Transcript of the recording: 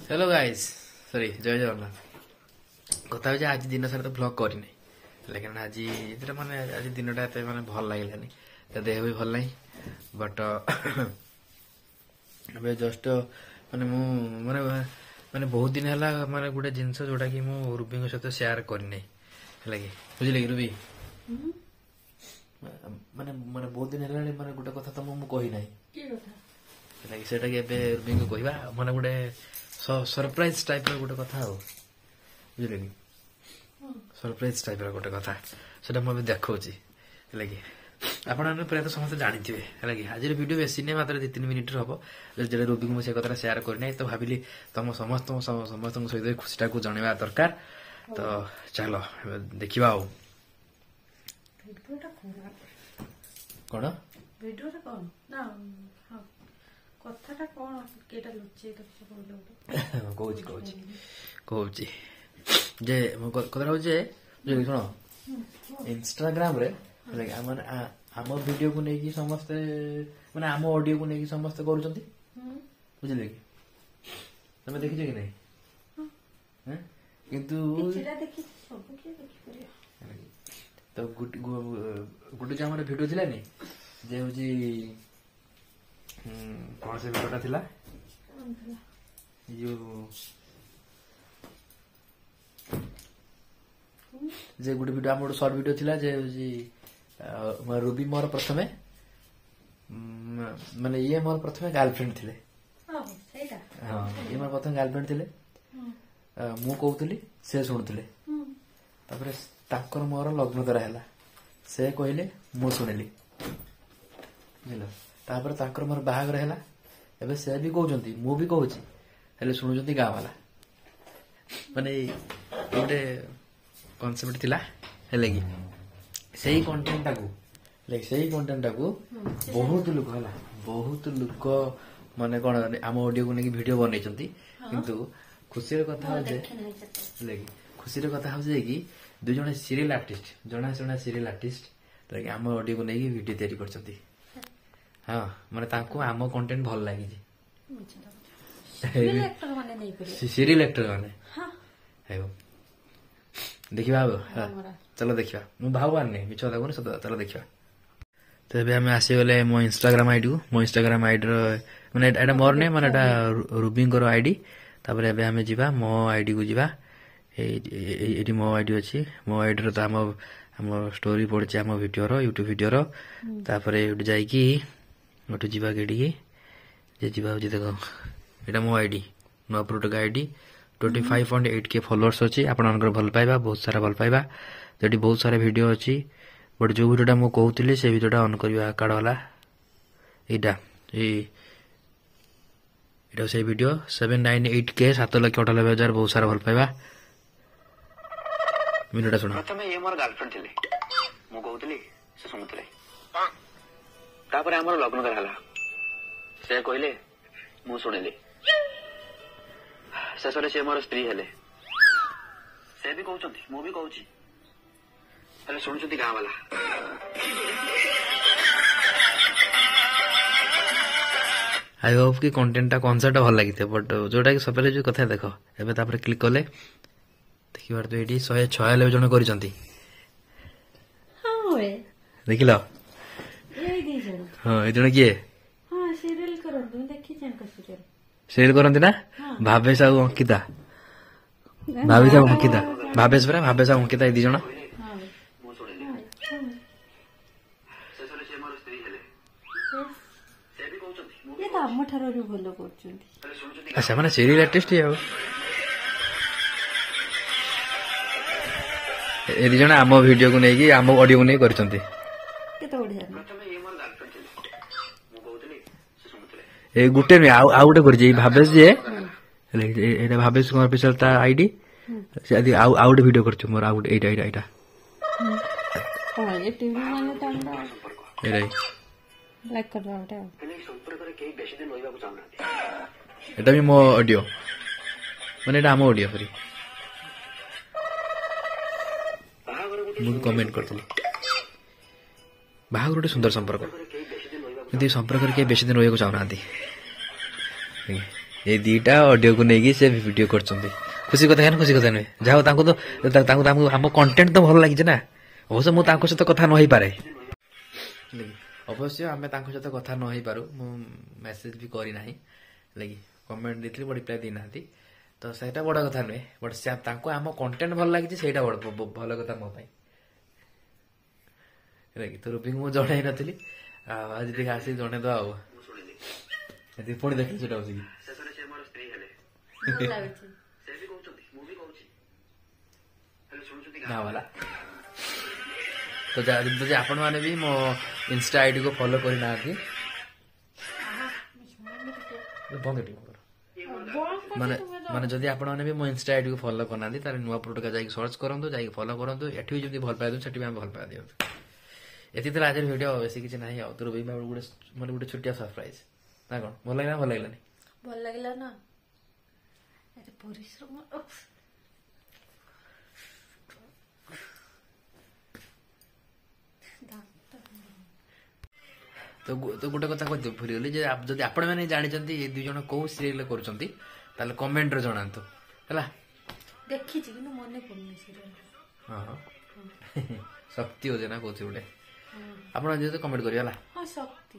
hello guys sorry जय जगन्नाथ कथा हो आज दिन सारा तो ब्लॉग करनी लेकिन आज माने आज दिनटा एत माने भल लगे देह भी भल नहीं बट अबे जस्ट माने मु माने माने बहुत दिन है माने गोटे जिनस जोटा कि मु रूबी सहित शेयर करनी है बुझे कि रूबी माने माने बहुत दिन है माने गोटे कथा तो मु कही ना सेटा कि रूबी को कहवा माने गोटे सरप्राइज टाइप गोटे कथा हो बुझे कि सरप्राइज टाइप गोटे कथा से मुझे देखा आपने प्रायः समस्त जानते हैं कि आज वीडियो बेसी नहीं मात्र 2-3 मिनिट हम जो रूबी को मुझे कथा शेयर करना तो भाविली तुम समस्त सहित खुशी को जनवा दरकार तो चलो देखा कौन जे कथा हूँ शुण इंस्टाग्राम रे आम वीडियो को लेकिन समस्ते माने आम ऑडियो को लेकिन समस्ते करुँच बुझे कि तुम देखी कि नहीं किंतु तो गोटे जो हमारे वीडियो थिला नहीं जे हूँ कौन से वीडियोटा थिला जो जे गोटे वीडियो गोटे सर्ट वीडियो थिला जे हूँ रूबी मोर प्रथम माने ये मोर प्रथम गर्लफ्रेंड थिले हाँ ये मोर प्रथम गर्लफ्रेंड थिले मु कहूली से शुणुले तापर ताकर मोर लग्न द्वारा है से कहले मु शुणिली बुझल तापर ताकर मोर बाहागर है एबे से भी कहते मु भी कहूँ हेल्ले शुणुंट गाँ वाला माने गोटे कनसेप्ट थिला हेले कि सही कंटेंट टाकू बहुत लोक है बहुत लोक माने कौन आम ऑडियो को लेकिन वीडियो बनई किंतु खुशी कथा खुशी कथा हो कि दुई जन सीरियल आर्टिस्ट जना सीरियल आर्टिस्ट आम ऑडियो को लेकिन वीडियो तैयारी करछंती हाँ माने तांको आम कंटेंट भल लगी सीरियल एक्टर माने देखा चलो देखा मु भावान नहीं मिछ कथा कहूँ चलो देखा तो ये आम आसीगले मो इंस्टाग्राम आईडी को मो इंस्टाग्राम आईडी मैंने एटा मोर नहीं मैंने रूबी आईडी तापर एबे आमे जीवा मो आईडी को जीवा एटी मो आईडी अच्छी मो आईडी तो आम स्टोरी पड़े आम वीडियो यूट्यूब वीडियो तापर जाइकी गोटे जीवा केटी जे जीवा हो देख एटा मो आईडी नो प्रोटोक आईडी 25.8K फॉलोअर्स अच्छी आप भल पाइबा बहुत सारा भल पाइबा जो बहुत सारा वीडियो अच्छी बट जो वीडियोटा मुझे कहूली से वीडियोटा ऑन करवा कार्ड वाला यहाँ से वीडियो 798K 7,98,000 बहुत सारा भल पाइबा वीडियोटा सुना प्रथमे ये मोर गर्लफ्रेंड थिले मु कहूली से सुनुले तापर हमर लग्न कराला से कहले मु सुनिली शेषରେ ସେ ମୋର ସ୍ତ୍ରୀ ହେଲେ ସେ ବି କହୁଛନ୍ତି ମୁଁ ବି କହୁଛି ହେଲେ ଶୁଣୁଛନ୍ତି ଗାଁ ବାଲା आई होप कि कंटेंट कॉन्सेप्ट भल लगी बट जोटा कि सब जो कथा देख एबे तापर क्लिक कले देखिबार तो एटी 196 जन करिसंती हां देखिल हाँ ये जन किए हां सीरियल करंतु देखि छन का सीरियल शेयर करती ना भावेश आ अंकिता भावेश अंकिता भावेश परा भावेश अंकिता दी जन अच्छा मैंने सीरियल आर्टिस्ट ये दी जन आम वीडियो को नहीं आम ऑडियो को नहीं करछंती ए गुटे नहीं आउ गुटे कर भावेश जे भावेश कुमार पिछल ता आईडी से आउ गुटे वीडियो करछु मोर आउ गुटे एटा हां ये टीवी माने तंदा एरै लाइक कर दाओटे एने संपर्क रे केही बेसी दिन होइबा को चाहना एटा भी मो ऑडियो माने एटा आम ऑडियो फ्री मु कमेंट करथली बाहा गुटे सुंदर संपर्क यदि संपर्क के बेसी दिन रही चाहना ये दीटा ऑडियो को नहीं से वीडियो करछंती खुशी कथा है खुशी कथा नुहे जाओ तांको तो हम कंटेंट तो भल लगी ना अवश्य मु तांको सहित कथा न होई पारे अवश्य आम तांको सहित कथा न होई पारू मु मेसेज भी करी नाही लगी कमेंट देथली बड़ी रिप्लाई दी नाथी तो सेटा बड़ कथा नुहे बट से तांको आम कंटेंट भल लगी सेटा बड़ भल कथा मो पाई लगी तो रूबी मु जणै नथली आज देखा आसी जणे दो आउ एति पुणी देखली सेटा बसी ଶେଷରେ ସେ ମୋର ସ୍ତ୍ରୀ ହେଲେ ଭଲ ଲାଗୁଛି ସେ ବି କହୁଛନ୍ତି ମୁଁ ବି କହୁଛି ହେଲେ ଶୁଣୁଛନ୍ତି ना वाला तो जदि आपण माने भी मो इंस्टा आईडी को फॉलो करी ना थी माने माने जदि आपण माने भी मो इंस्टा आईडी को फॉलो करना थी तारे नुवा प्रोडक्ट जाई सर्च करंतु जाई फॉलो करंतु एठी जदि भल पाए सेठी हम भल पाए दियो एति तो आज वीडियो बेसी किछ नाही आ तो रवि बाबू गुडे छोटिया सरप्राइज ना कोन भल लागला भल लागला ଭଲ ଲାଗିଲା ନା ଏତେ ପରିଶ୍ରମ तो गोटे कथा कहते भूली गली जदि आपण मैंने जानी ये दुई जन कौ सीरियल करुँच कमेंट रे जनातु है ଦେଖିଛି କିନ୍ତୁ ମନେ ପଡୁନି serial हाँ शक्ति हो ना कौन गोटे आप कमेंट करिए ହଁ ଶକ୍ତି